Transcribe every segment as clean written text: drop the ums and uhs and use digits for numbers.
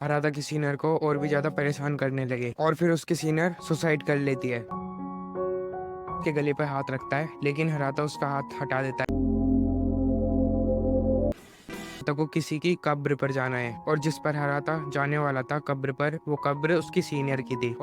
हराता की सीनियर को और भी ज्यादा परेशान करने लगे और फिर उसकी सीनियर सुसाइड कर लेती है। उसके गले पर हाथ रखता है लेकिन हराता उसका हाथ हटा देता है। हराता को किसी की कब्र पर जाना है और जिस पर हराता जाने वाला था कब्र पर, वो कब्र उसकी सीनियर की थी।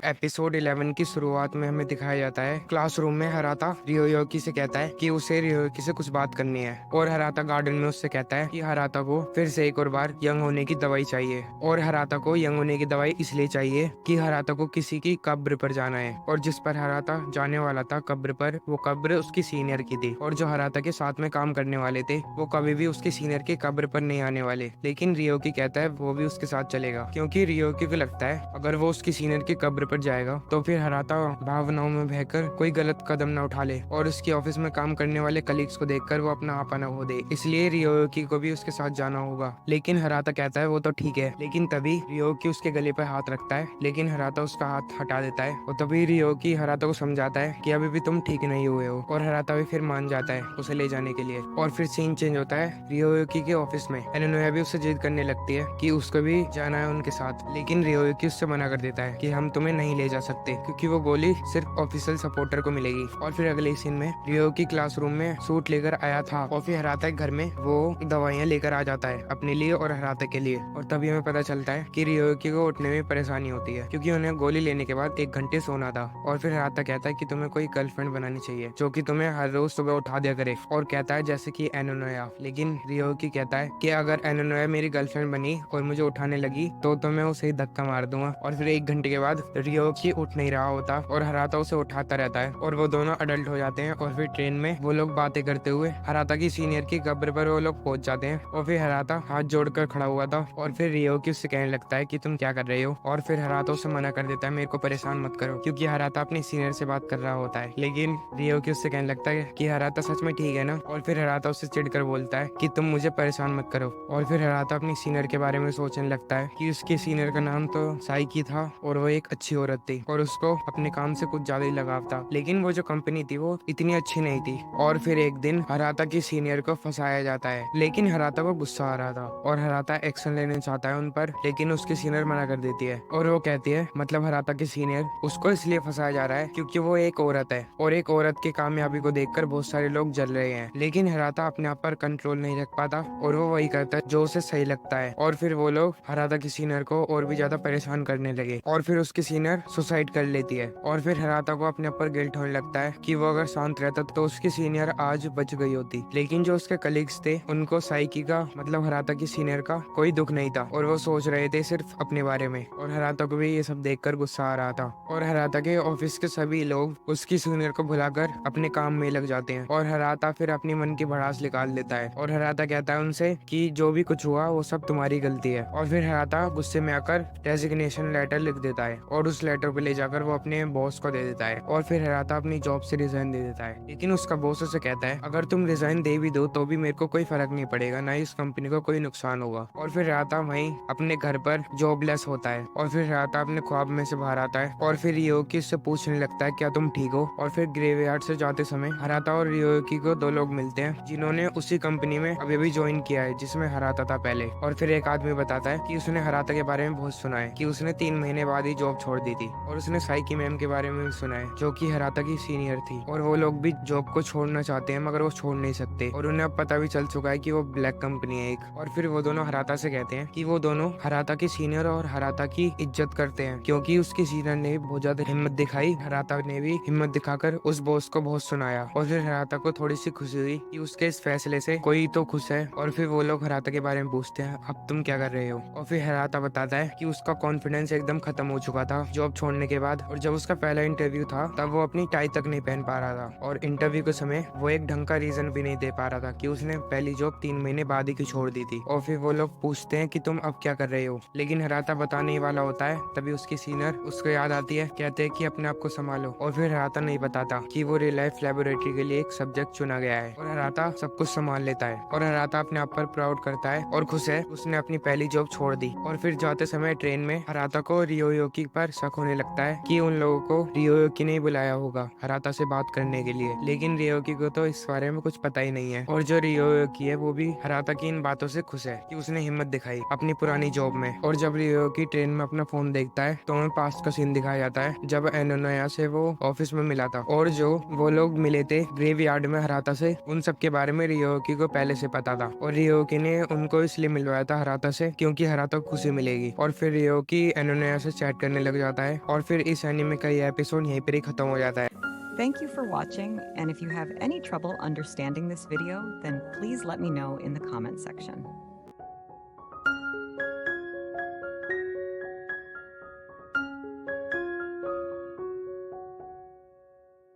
एपिसोड 11 की शुरुआत में हमें दिखाया जाता है क्लासरूम में हराता रियोयोकी से कहता है कि उसे रियोयोकी से कुछ बात करनी है और हराता गार्डन में उससे कहता है कि हराता को फिर से एक और बार यंग होने की दवाई चाहिए और हराता को यंग होने की दवाई इसलिए चाहिए कि हराता को किसी की कब्र पर जाना है और जिस पर हराता जाने वाला था कब्र पर, वो कब्र उसकी सीनियर की थी और जो हराता के साथ में काम करने वाले थे वो कभी भी उसकी सीनियर के कब्र पर नहीं आने वाले। लेकिन रियोकी कहता है वो भी उसके साथ चलेगा क्योंकि रियोकी को लगता है अगर वो उसकी सीनियर की कब्र पर जाएगा तो फिर हराता भावनाओं में बहकर कोई गलत कदम न उठा ले और उसकी ऑफिस में काम करने वाले कलीग्स को देखकर वो अपना आपा न खो दे। इसलिए रियोकी को भी उसके साथ जाना होगा। लेकिन हराता कहता है वो तो ठीक है। लेकिन तभी रियोकी उसके गले पर हाथ रखता है लेकिन हराता उसका हाथ हटा देता है और तभी रियोकी हराता को समझाता है कि अभी भी तुम ठीक नहीं हुए हो और हराता भी फिर मान जाता है उसे ले जाने के लिए। और फिर सीन चेंज होता है रियोकी के ऑफिस में। एनोया भी उससे जिद करने लगती है कि उसको भी जाना है उनके साथ, लेकिन रियोकी उससे मना कर देता है कि हम तुम्हें नहीं ले जा सकते क्योंकि वो गोली सिर्फ ऑफिशियल सपोर्टर को मिलेगी। और फिर अगले सीन में रियोकी क्लासरूम में सूट लेकर आया था और फिर हराता के घर में वो दवाइयाँ लेकर आ जाता है अपने लिए और हराता के लिए। और तभी हमें पता चलता है कि रियोकी को उठने में परेशानी होती है क्योंकि उन्हें गोली लेने के बाद 1 घंटे सोना था। और फिर हराता कहता है कि तुम्हें कोई गर्लफ्रेंड बनानी चाहिए जो कि तुम्हें हर रोज सुबह उठा दिया करे और कहता है जैसे कि एनोया। लेकिन रियोकी कहता है कि अगर एनोया मेरी गर्लफ्रेंड बनी और मुझे उठाने लगी तो मैं उसे ही धक्का मार दूंगा। और फिर 1 घंटे के बाद रियोकी उठ नहीं रहा होता और हराता उसे उठाता रहता है और वो दोनों अडल्ट हो जाते हैं। और फिर ट्रेन में वो लोग बातें करते हुए हराता की सीनियर की कब्र पर वो लोग पहुंच जाते हैं और फिर हराता हाथ जोड़कर खड़ा हुआ था और फिर रियोकी उससे कहने लगता है कि तुम क्या कर रहे हो। और फिर हराता उसे मना कर देता है मेरे को परेशान मत करो क्योंकि हराता अपनी सीनियर से बात कर रहा होता है। लेकिन रियोकी उससे कहने लगता है कि हराता सच में ठीक है ना। और फिर हराता उससे चिढ़कर बोलता है कि तुम मुझे परेशान मत करो। और फिर हराता अपनी सीनियर के बारे में सोचने लगता है कि उसके सीनियर का नाम तो साइकी था और वो एक अच्छी औरत थी और उसको अपने काम से कुछ ज्यादा ही लगाव था, लेकिन वो जो कंपनी थी वो इतनी अच्छी नहीं थी। और फिर एक दिन हराता की सीनियर को फंसाया जाता है लेकिन हराता को गुस्सा आ रहा था और हराता एक्शन लेने चाहता है उन पर, लेकिन उसकी सीनियर मना कर देती है और वो कहती है मतलब हराता की सीनियर उसको इसलिए फंसाया जा रहा है क्योंकि वो एक औरत है और एक औरत की कामयाबी को देखकर बहुत सारे लोग जल रहे हैं। लेकिन हराता अपने आप पर कंट्रोल नहीं रख पाता और वो वही करता है जो उसे सही लगता है। और फिर वो लोग हराता की सीनियर को और भी ज्यादा परेशान करने लगे और फिर उसकी सीनियर सुसाइड कर लेती है। और फिर हराता को अपने ऊपर गिल्ट होने लगता है कि वो अगर शांत रहता तो उसकी सीनियर आज बच गई होती। लेकिन जो उसके कलीग्स थे उनको साइकी का मतलब हराता की सीनियर का कोई दुख नहीं था और वो सोच रहे थे सिर्फ अपने बारे में। और हराता को भी ये सब देखकर गुस्सा आ रहा था और हराता के ऑफिस के सभी लोग उसकी सीनियर को भुलाकर अपने काम में लग जाते हैं और हराता फिर अपनी मन की भड़ास निकाल देता है और हराता कहता है उनसे कि जो भी कुछ हुआ वो सब तुम्हारी गलती है। और फिर हराता गुस्से में आकर रेजिग्नेशन लेटर लिख देता है और उस लेटर को ले जाकर वो अपने बॉस को दे देता है और फिर हराता अपनी जॉब से रिजाइन दे देता है। लेकिन उसका बॉस उसे कहता है अगर तुम रिजाइन दे भी दो तो भी मेरे को कोई फर्क नहीं पड़ेगा, ना ही इस कंपनी को कोई नुकसान होगा। और फिर हराता वहीं अपने घर पर जॉबलेस होता है और फिर हराता अपने ख्वाब में से बाहर आता है और फिर रियोकी उससे पूछने लगता है क्या तुम ठीक हो। और फिर ग्रेवयार्ड से जाते समय हराता और रियोकी को 2 लोग मिलते हैं जिन्होंने उसी कंपनी में अभी अभी ज्वाइन किया है जिसमें हराता था पहले। और फिर एक आदमी बताता है कि उसने हराता के बारे में बहुत सुना है कि उसने 3 महीने बाद ही जॉब छोड़ दी थी और उसने साइकी मैम के बारे में भी सुना है जो कि हराता की सीनियर थी और वो लोग भी जॉब को छोड़ना चाहते हैं मगर वो छोड़ नहीं सकते और उन्हें अब पता भी चल चुका है कि वो ब्लैक कंपनी है एक। और फिर वो दोनों हराता से कहते हैं कि वो दोनों हराता की सीनियर और हराता की इज्जत करते हैं क्योंकि उसकी सीनियर ने बहुत ज्यादा हिम्मत दिखाई, हराता ने भी हिम्मत दिखाकर उस बॉस को बहुत सुनाया। और फिर हराता को थोड़ी सी खुशी हुई कि उसके इस फैसले से कोई तो खुश है। और फिर वो लोग हराता के बारे में पूछते हैं अब तुम क्या कर रहे हो। और फिर हराता बताता है कि उसका कॉन्फिडेंस एकदम खत्म हो चुका था जॉब छोड़ने के बाद और जब उसका पहला इंटरव्यू था तब वो अपनी टाई तक नहीं पहन पा रहा था और इंटरव्यू के समय वो एक ढंग का रीजन भी नहीं दे पा रहा था कि उसने पहली जॉब 3 महीने बाद ही क्यों छोड़ दी थी। और फिर वो लोग पूछते हैं कि तुम अब क्या कर रहे हो, लेकिन हराता बताने ही वाला होता है तभी उसकी सीनियर उसको याद आती है, कहते हैं कि अपने आप को संभालो। और फिर हराता नहीं बताता कि वो रियल लाइफ लेबोरेटरी के लिए एक सब्जेक्ट चुना गया है और हराता सब कुछ संभाल लेता है और हराता अपने आप पर प्राउड करता है और खुश है उसने अपनी पहली जॉब छोड़ दी। और फिर जाते समय ट्रेन में हराता को रियोयोकी पर शक शक होने लगता है कि उन लोगों को रियोकी ने बुलाया होगा हराता से बात करने के लिए, लेकिन रियोकी को तो इस बारे में कुछ पता ही नहीं है। और जो रियोकी है वो भी हराता की इन बातों से खुश है कि उसने हिम्मत दिखाई अपनी पुरानी जॉब में। और जब रियोकी ट्रेन में अपना फोन देखता है तो हमें पास्ट का सीन दिखाया जाता है जब एनोनया से वो ऑफिस में मिला था, और जो वो लोग मिले थे ग्रेवयार्ड में हराता से, उन सब के बारे में रियोकी को पहले से पता था। और रियोकी ने उनको इसलिए मिलवाया था हराता से क्योंकि हराता को खुशी मिलेगी। और फिर रियोकी एनोनया से चैट करने लग जाता है और फिर इस एनीमे का ये एपिसोड यहीं पर ही खत्म हो जाता है। Thank you for watching, and if you have any trouble understanding this video, then please let me know in the comment section.